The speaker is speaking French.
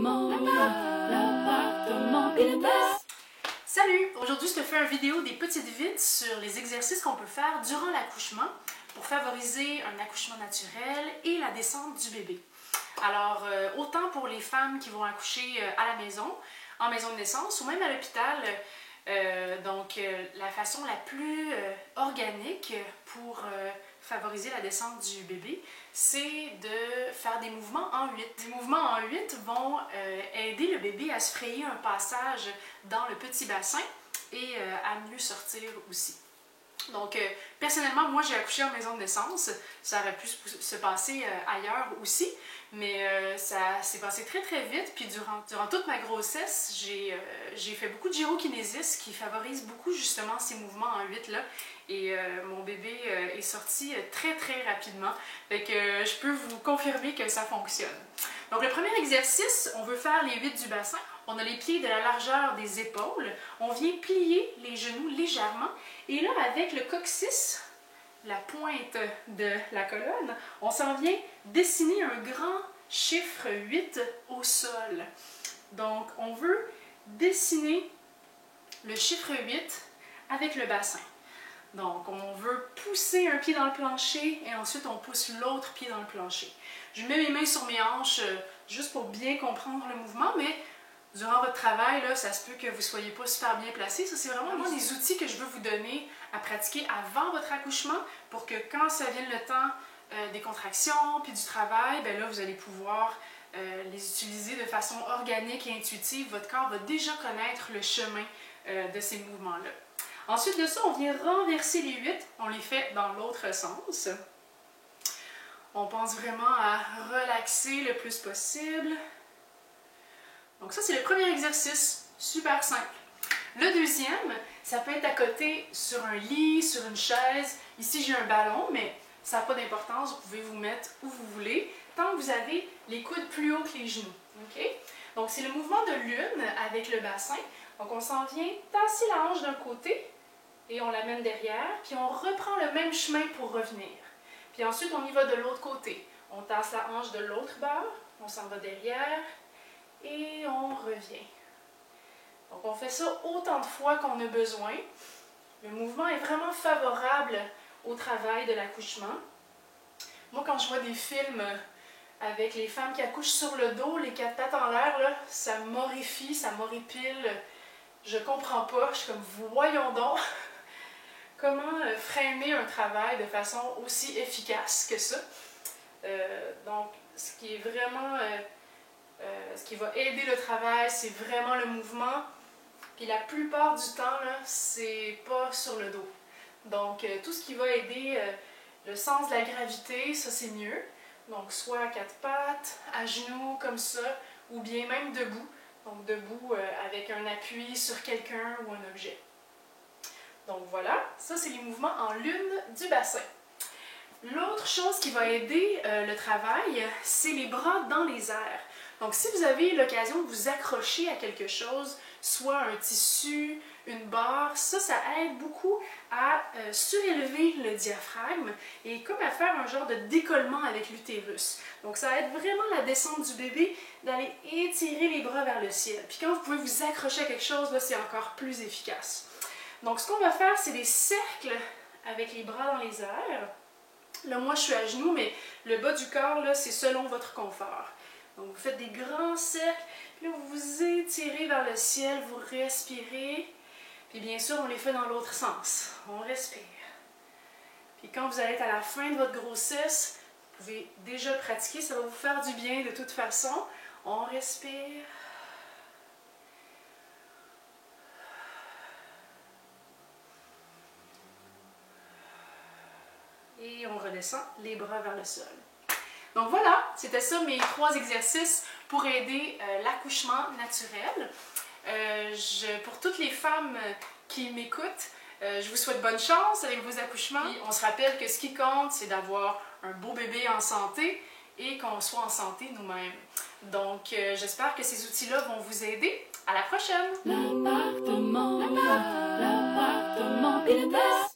L'appartement Pilates. Salut! Aujourd'hui, je te fais une vidéo des petites vites sur les exercices qu'on peut faire durant l'accouchement pour favoriser un accouchement naturel et la descente du bébé. Alors, autant pour les femmes qui vont accoucher à la maison, en maison de naissance ou même à l'hôpital, la façon la plus organique pour favoriser la descente du bébé, c'est de faire des mouvements en 8. Les mouvements en 8 vont aider le bébé à se frayer un passage dans le petit bassin et à mieux sortir aussi. Donc, personnellement, moi, j'ai accouché en maison de naissance. Ça aurait pu se passer ailleurs aussi, mais ça s'est passé très, très vite. Puis, durant toute ma grossesse, j'ai fait beaucoup de gyrokinésis qui favorise beaucoup, justement, ces mouvements en 8-là. Et mon bébé est sorti très, très rapidement. Fait que je peux vous confirmer que ça fonctionne. Donc, le premier exercice, on veut faire les 8 du bassin. On a les pieds de la largeur des épaules. On vient plier les genoux légèrement. Et là, avec le coccyx, la pointe de la colonne, on s'en vient dessiner un grand chiffre 8 au sol. Donc, on veut dessiner le chiffre 8 avec le bassin. Donc, on veut pousser un pied dans le plancher et ensuite on pousse l'autre pied dans le plancher. Je mets mes mains sur mes hanches juste pour bien comprendre le mouvement, mais durant votre travail, là, ça se peut que vous ne soyez pas super bien placé. Ça, c'est vraiment des outils que je veux vous donner à pratiquer avant votre accouchement pour que quand ça vienne le temps des contractions puis du travail, bien là, vous allez pouvoir les utiliser de façon organique et intuitive. Votre corps va déjà connaître le chemin de ces mouvements-là. Ensuite de ça, on vient renverser les 8. On les fait dans l'autre sens. On pense vraiment à relaxer le plus possible. Donc ça, c'est le premier exercice, super simple. Le deuxième, ça peut être à côté sur un lit, sur une chaise. Ici, j'ai un ballon, mais ça n'a pas d'importance. Vous pouvez vous mettre où vous voulez, tant que vous avez les coudes plus haut que les genoux. Okay? Donc, c'est le mouvement de lune avec le bassin. Donc, on s'en vient tasser la hanche d'un côté et on l'amène derrière. Puis, on reprend le même chemin pour revenir. Puis ensuite, on y va de l'autre côté. On tasse la hanche de l'autre bord. On s'en va derrière. Et on revient. Donc, on fait ça autant de fois qu'on a besoin. Le mouvement est vraiment favorable au travail de l'accouchement. Moi, quand je vois des films avec les femmes qui accouchent sur le dos, les 4 pattes en l'air, ça m'horrifie, ça m'horripile. Je comprends pas. Je suis comme, voyons donc, comment freiner un travail de façon aussi efficace que ça. Donc, ce qui est vraiment... ce qui va aider le travail, c'est vraiment le mouvement. Puis la plupart du temps, c'est pas sur le dos. Donc, tout ce qui va aider le sens de la gravité, ça c'est mieux. Donc, soit à 4 pattes, à genoux, comme ça, ou bien même debout. Donc, debout avec un appui sur quelqu'un ou un objet. Donc, voilà. Ça, c'est les mouvements en lune du bassin. L'autre chose qui va aider le travail, c'est les bras dans les airs. Donc, si vous avez l'occasion de vous accrocher à quelque chose, soit un tissu, une barre, ça aide beaucoup à surélever le diaphragme et comme à faire un genre de décollement avec l'utérus. Donc, ça aide vraiment la descente du bébé d'aller étirer les bras vers le ciel. Puis quand vous pouvez vous accrocher à quelque chose, là, c'est encore plus efficace. Donc, ce qu'on va faire, c'est des cercles avec les bras dans les airs. Là, moi, je suis à genoux, mais le bas du corps, là, c'est selon votre confort. Donc, vous faites des grands cercles, puis là, vous vous étirez vers le ciel, vous respirez. Puis, bien sûr, on les fait dans l'autre sens. On respire. Puis, quand vous allez être à la fin de votre grossesse, vous pouvez déjà pratiquer, ça va vous faire du bien de toute façon. On respire. Et on redescend les bras vers le sol. Donc voilà, c'était ça mes 3 exercices pour aider l'accouchement naturel. Pour toutes les femmes qui m'écoutent, je vous souhaite bonne chance avec vos accouchements. Puis on se rappelle que ce qui compte, c'est d'avoir un beau bébé en santé et qu'on soit en santé nous-mêmes. Donc j'espère que ces outils-là vont vous aider. À la prochaine! L'appartement Pilates.